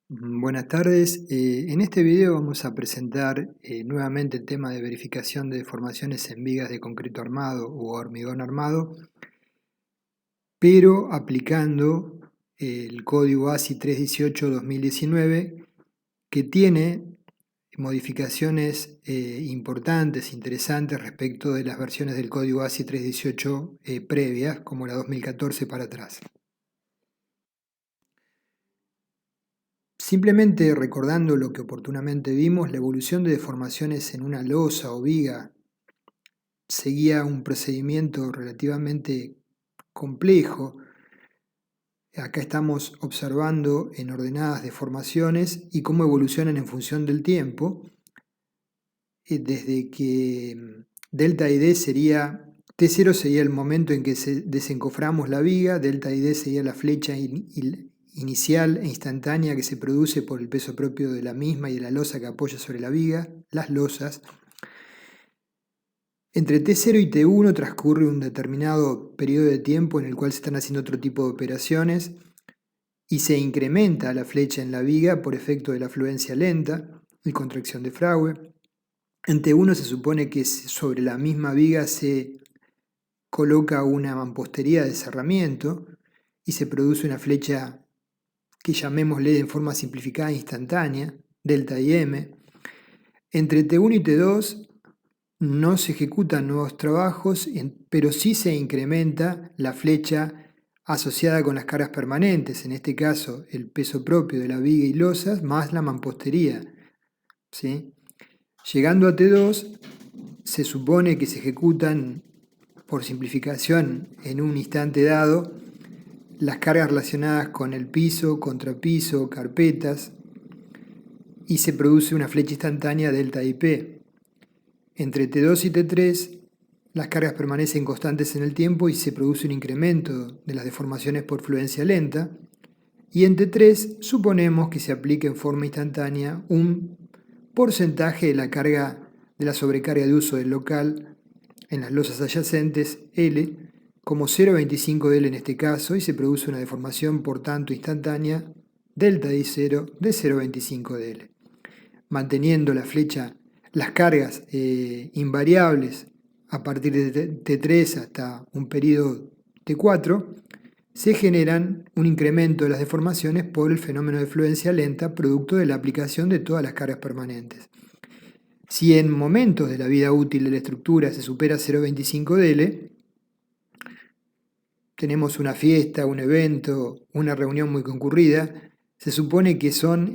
Buenas tardes. En este video vamos a presentar nuevamente el tema de verificación de deformaciones en vigas de concreto armado u hormigón armado, pero aplicando el código ASI 318-2019, que tiene modificaciones importantes, interesantes respecto de las versiones del código ASI 318 previas, como la 2014 para atrás. Simplemente recordando lo que oportunamente vimos, la evolución de deformaciones en una losa o viga seguía un procedimiento relativamente complejo. Acá estamos observando en ordenadas deformaciones y cómo evolucionan en función del tiempo, desde que delta y D sería, T0 sería el momento en que desencoframos la viga, delta y D sería la flecha inicial e instantánea que se produce por el peso propio de la misma y de la losa que apoya sobre la viga, las losas. Entre T0 y T1 transcurre un determinado periodo de tiempo en el cual se están haciendo otro tipo de operaciones y se incrementa la flecha en la viga por efecto de la fluencia lenta y contracción de Fraude. En T1 se supone que sobre la misma viga se coloca una mampostería de cerramiento y se produce una flecha que llamémosle en forma simplificada instantánea, delta y M. Entre T1 y T2 no se ejecutan nuevos trabajos, pero sí se incrementa la flecha asociada con las cargas permanentes, en este caso el peso propio de la viga y losas más la mampostería, ¿sí? Llegando a T2, se supone que se ejecutan, por simplificación, en un instante dado, las cargas relacionadas con el piso, contrapiso, carpetas, y se produce una flecha instantánea delta IP. Entre T2 y T3, las cargas permanecen constantes en el tiempo y se produce un incremento de las deformaciones por fluencia lenta. Y en T3 suponemos que se aplica en forma instantánea un porcentaje de la carga de la sobrecarga de uso del local en las losas adyacentes, L, como 0,25 de L en este caso, y se produce una deformación por tanto instantánea, delta I 0 de 0,25 de L. Manteniendo la flecha, las cargas invariables a partir de T3 hasta un periodo T4, se generan un incremento de las deformaciones por el fenómeno de fluencia lenta producto de la aplicación de todas las cargas permanentes. Si en momentos de la vida útil de la estructura se supera 0,25 dL, tenemos una fiesta, un evento, una reunión muy concurrida, se supone que son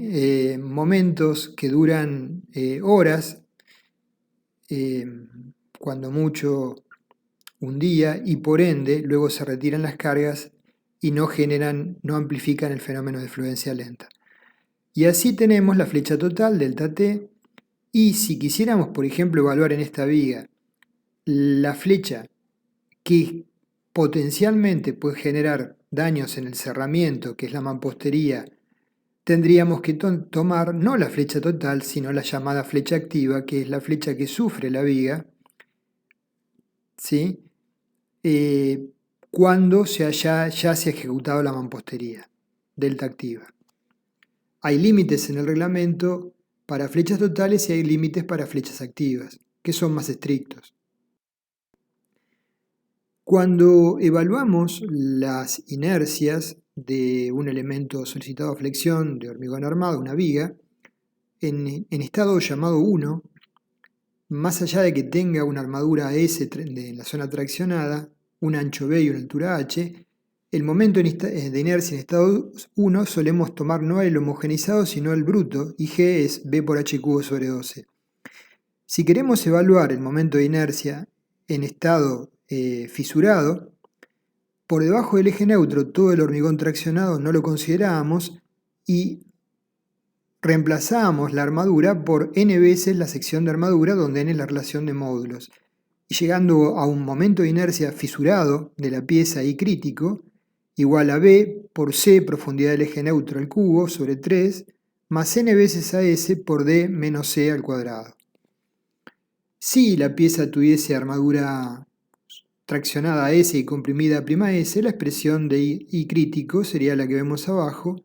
momentos que duran horas, cuando mucho un día, y por ende luego se retiran las cargas y no amplifican el fenómeno de fluencia lenta. Y así tenemos la flecha total, delta T, y si quisiéramos, por ejemplo, evaluar en esta viga la flecha que potencialmente puede generar daños en el cerramiento, que es la mampostería, tendríamos que tomar no la flecha total, sino la llamada flecha activa, que es la flecha que sufre la viga, ¿sí? Cuando ya se ha ejecutado la mampostería, delta activa. Hay límites en el reglamento para flechas totales y hay límites para flechas activas, que son más estrictos. Cuando evaluamos las inercias de un elemento solicitado a flexión de hormigón armado, una viga, en estado llamado 1, más allá de que tenga una armadura S en la zona traccionada, un ancho B y una altura H, el momento de inercia en estado 1 solemos tomar no el homogeneizado sino el bruto, y G es B por H cubo sobre 12. Si queremos evaluar el momento de inercia en estado fisurado, por debajo del eje neutro todo el hormigón traccionado no lo considerábamos y reemplazábamos la armadura por n veces la sección de armadura, donde n es la relación de módulos. Y llegando a un momento de inercia fisurado de la pieza I crítico, igual a B por C, profundidad del eje neutro al cubo, sobre 3, más n veces a S por D menos C al cuadrado. Si la pieza tuviese armadura traccionada a S y comprimida a prima S, la expresión de I crítico sería la que vemos abajo,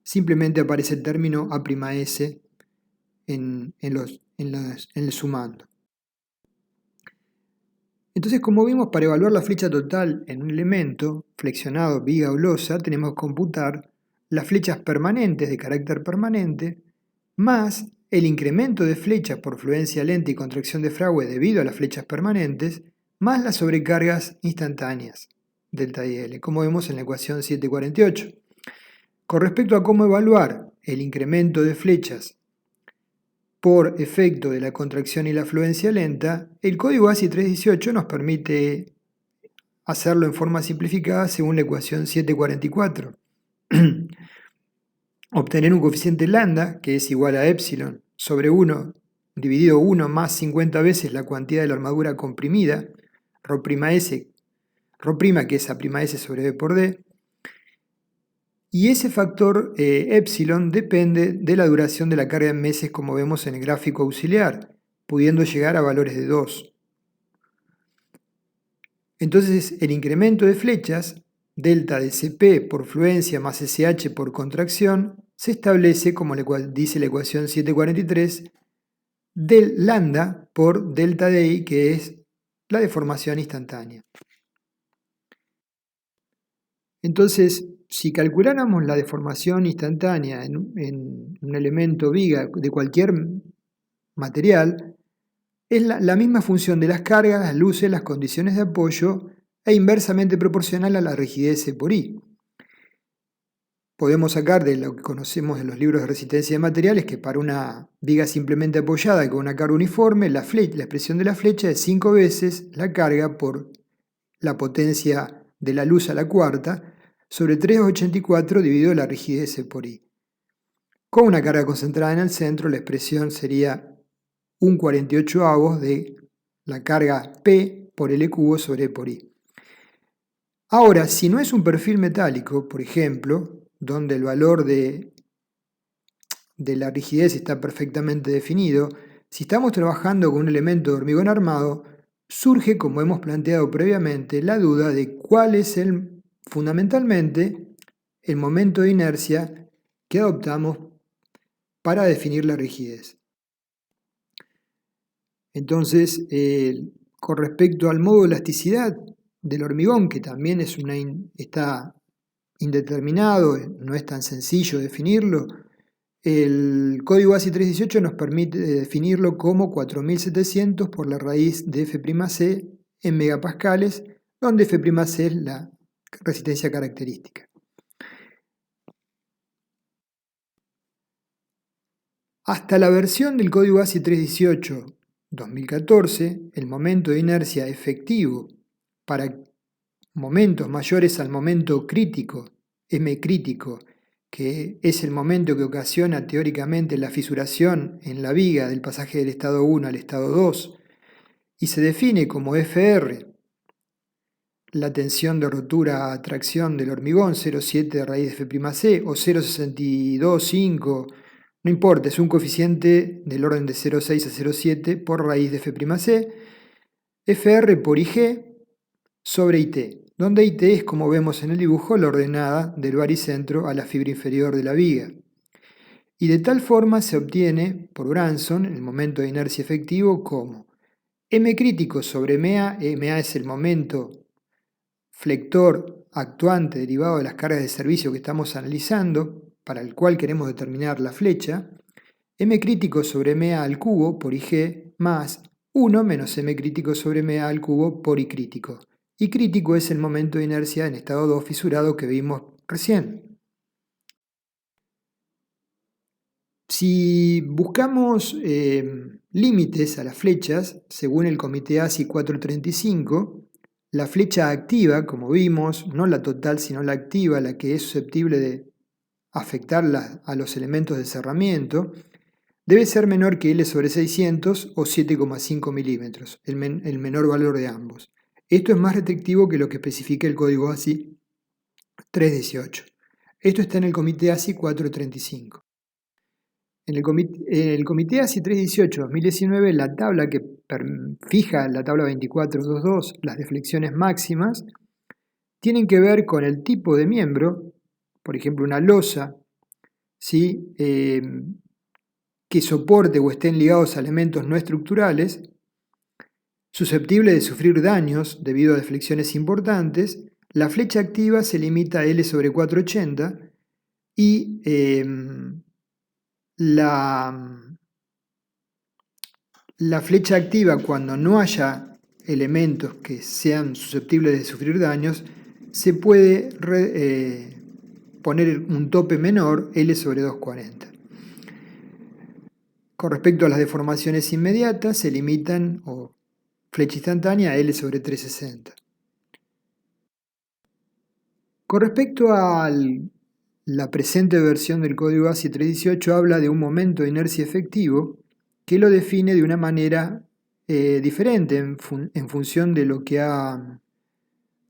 simplemente aparece el término A'S en el sumando. Entonces, como vimos, para evaluar la flecha total en un elemento, flexionado, viga o losa, tenemos que computar las flechas permanentes de carácter permanente, más el incremento de flechas por fluencia lenta y contracción de fragua debido a las flechas permanentes, más las sobrecargas instantáneas, delta y L, como vemos en la ecuación 748. Con respecto a cómo evaluar el incremento de flechas por efecto de la contracción y la fluencia lenta, el código ASCII 318 nos permite hacerlo en forma simplificada según la ecuación 744. Obtener un coeficiente lambda, que es igual a epsilon sobre 1 dividido 1 más 50 veces la cantidad de la armadura comprimida, ρ', que es A'S sobre B por D, y ese factor epsilon depende de la duración de la carga en meses, como vemos en el gráfico auxiliar, pudiendo llegar a valores de 2. Entonces, el incremento de flechas, delta de Cp por fluencia más SH por contracción, se establece, como dice la ecuación 743, del lambda por delta de I, que es la deformación instantánea. Entonces, si calculáramos la deformación instantánea en un elemento viga de cualquier material, es la misma función de las cargas, las luces, las condiciones de apoyo e inversamente proporcional a la rigidez por I. Podemos sacar de lo que conocemos en los libros de resistencia de materiales que para una viga simplemente apoyada con una carga uniforme, la expresión de la flecha es 5 veces la carga por la potencia de la luz a la cuarta, sobre 3,84 dividido la rigidez por I. Con una carga concentrada en el centro, la expresión sería 1/48 de la carga P por L cubo sobre E por I. Ahora, si no es un perfil metálico, por ejemplo, donde el valor de la rigidez está perfectamente definido, si estamos trabajando con un elemento de hormigón armado, surge, como hemos planteado previamente, la duda de cuál es fundamentalmente el momento de inercia que adoptamos para definir la rigidez. Entonces, con respecto al modo de elasticidad del hormigón, que también está indeterminado, no es tan sencillo definirlo, el código ASCII 318 nos permite definirlo como 4700 por la raíz de F'C en megapascales, donde F'C es la resistencia característica. Hasta la versión del código ASCII 318 2014, el momento de inercia efectivo para momentos mayores al momento crítico, M crítico, que es el momento que ocasiona teóricamente la fisuración en la viga del pasaje del estado 1 al estado 2, y se define como Fr, la tensión de rotura a tracción del hormigón, 0,7 raíz de F'C o 0,625, no importa, es un coeficiente del orden de 0,6 a 0,7 por raíz de F'C, Fr por Ig sobre It, donde It es, como vemos en el dibujo, la ordenada del baricentro a la fibra inferior de la viga. Y de tal forma se obtiene, por Branson, el momento de inercia efectivo como M crítico sobre MA, MA es el momento flector actuante derivado de las cargas de servicio que estamos analizando, para el cual queremos determinar la flecha, M crítico sobre MA al cubo por Ig más 1 menos M crítico sobre MA al cubo por I crítico. I crítico es el momento de inercia en estado 2 fisurado que vimos recién. Si buscamos límites a las flechas, según el comité ASCII 435, la flecha activa, como vimos, no la total sino la activa, la que es susceptible de afectar a los elementos de cerramiento, debe ser menor que L sobre 600 o 7,5 milímetros, el menor valor de ambos. Esto es más restrictivo que lo que especifica el código ASCII 318. Esto está en el comité ASCII 435. En el comité ASCII 318-2019, la tabla que fija la tabla 2422, las deflexiones máximas, tienen que ver con el tipo de miembro, por ejemplo una losa ¿sí? Que soporte o estén ligados a elementos no estructurales, susceptibles de sufrir daños debido a deflexiones importantes, la flecha activa se limita a L sobre 480 y la flecha activa, cuando no haya elementos que sean susceptibles de sufrir daños, se puede poner un tope menor, L sobre 240. Con respecto a las deformaciones inmediatas, se limitan, o flecha instantánea, a L sobre 360. Con respecto a la presente versión del código ASI 318, habla de un momento de inercia efectivo que lo define de una manera diferente en función de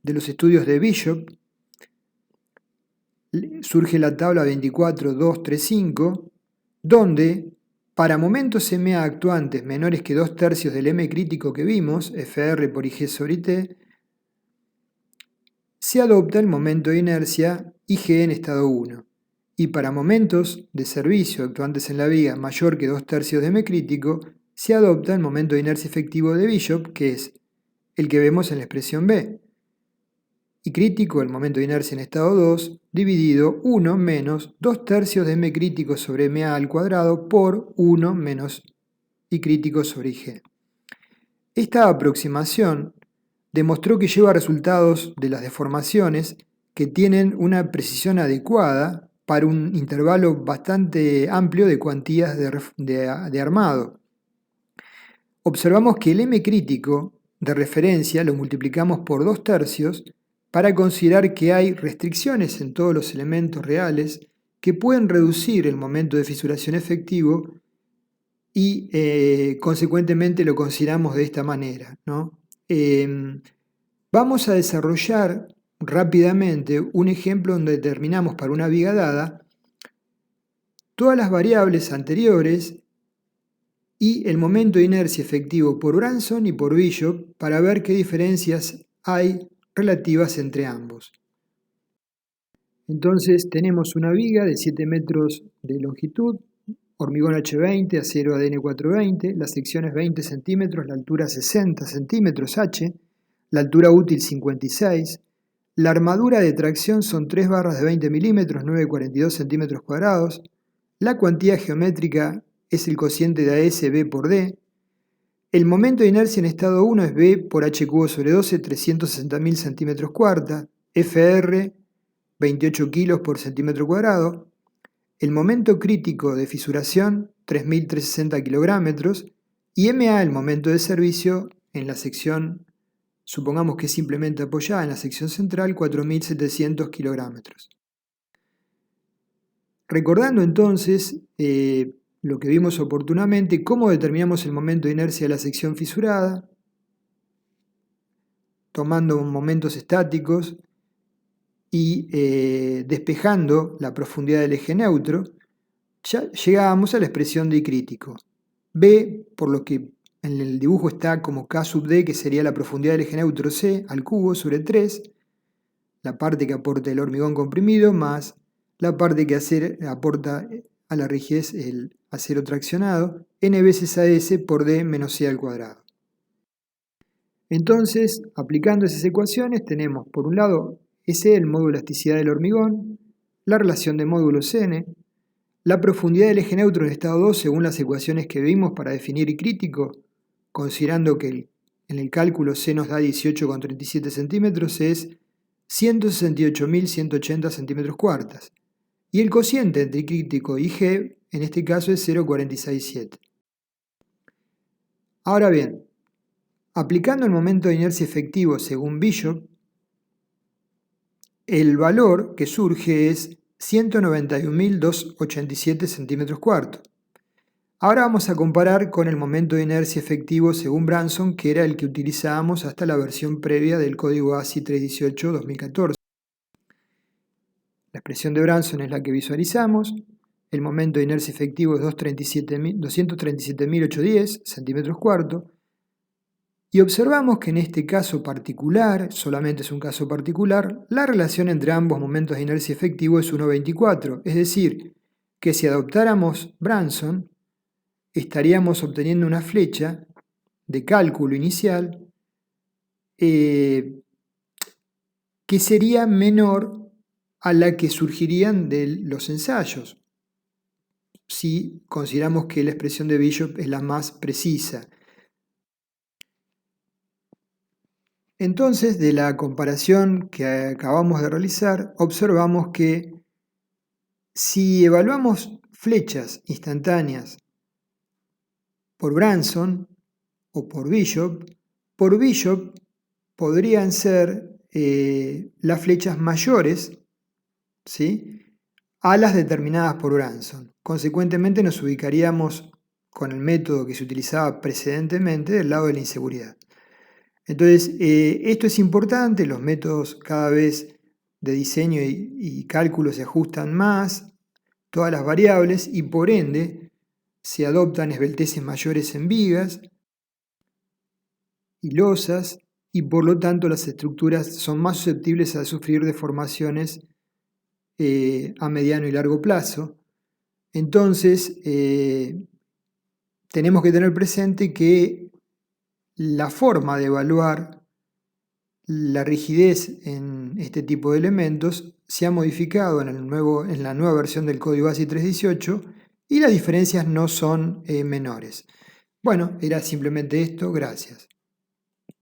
de los estudios de Bishop. Surge la tabla 24.235, donde para momentos MA actuantes menores que 2/3 del M crítico que vimos, FR por IG sobre IT, se adopta el momento de inercia IG en estado 1. Y para momentos de servicio actuantes en la viga mayor que 2/3 de M crítico, se adopta el momento de inercia efectivo de Bishop, que es el que vemos en la expresión B. Y crítico, el momento de inercia en estado 2, dividido 1 menos 2/3 de M crítico sobre MA al cuadrado por 1 menos I crítico sobre IG. Esta aproximación demostró que lleva resultados de las deformaciones que tienen una precisión adecuada para un intervalo bastante amplio de cuantías de armado. Observamos que el M crítico de referencia lo multiplicamos por 2/3 para considerar que hay restricciones en todos los elementos reales que pueden reducir el momento de fisuración efectivo y consecuentemente lo consideramos de esta manera, ¿no? Vamos a desarrollar rápidamente un ejemplo donde determinamos para una viga dada todas las variables anteriores y el momento de inercia efectivo por Branson y por Bishop para ver qué diferencias hay relativas entre ambos. Entonces tenemos una viga de 7 metros de longitud, hormigón H20, acero ADN 420, la sección es 20 centímetros, la altura 60 centímetros H, la altura útil 56, la armadura de tracción son 3 barras de 20 milímetros, 9,42 centímetros cuadrados, la cuantía geométrica es el cociente de AS B por D, el momento de inercia en estado 1 es B por H cubo sobre 12, 360.000 centímetros cuarta, FR 28 kilos por centímetro cuadrado, el momento crítico de fisuración 3.360 kilográmetros y MA el momento de servicio en la sección, supongamos que es simplemente apoyada en la sección central, 4.700 kilográmetros. Recordando entonces lo que vimos oportunamente, cómo determinamos el momento de inercia de la sección fisurada, tomando momentos estáticos y despejando la profundidad del eje neutro, ya llegábamos a la expresión de I crítico. B, por lo que en el dibujo está como K sub D, que sería la profundidad del eje neutro C al cubo sobre 3, la parte que aporta el hormigón comprimido, más la parte que aporta a la rigidez el acero traccionado, n veces AS por D menos C al cuadrado. Entonces, aplicando esas ecuaciones, tenemos por un lado S, el módulo de elasticidad del hormigón, la relación de módulos N, la profundidad del eje neutro en estado 2 según las ecuaciones que vimos para definir I crítico, considerando que en el cálculo C nos da 18,37 centímetros, es 168.180 centímetros cuartas. Y el cociente entre I crítico y G, en este caso, es 0,467. Ahora bien, aplicando el momento de inercia efectivo según Bishop, el valor que surge es 191.287 centímetros cuartos. Ahora vamos a comparar con el momento de inercia efectivo según Branson, que era el que utilizábamos hasta la versión previa del código ASI 318-2014. La expresión de Branson es la que visualizamos. El momento de inercia efectivo es 237.810 centímetros cuartos. Y observamos que en este caso particular, solamente es un caso particular, la relación entre ambos momentos de inercia efectivo es 1,24, es decir, que si adoptáramos Branson, estaríamos obteniendo una flecha de cálculo inicial que sería menor a la que surgirían de los ensayos, si consideramos que la expresión de Bishop es la más precisa. Entonces, de la comparación que acabamos de realizar, observamos que si evaluamos flechas instantáneas por Branson o por Bishop podrían ser las flechas mayores, ¿sí?, a las determinadas por Branson. Consecuentemente nos ubicaríamos con el método que se utilizaba precedentemente del lado de la inseguridad. Entonces, esto es importante, los métodos cada vez de diseño y cálculo se ajustan más, todas las variables, y por ende se adoptan esbelteces mayores en vigas y losas, y por lo tanto las estructuras son más susceptibles a sufrir deformaciones a mediano y largo plazo. Entonces, tenemos que tener presente que la forma de evaluar la rigidez en este tipo de elementos se ha modificado en la nueva versión del código ASCII 318 y las diferencias no son menores. Bueno, era simplemente esto, gracias.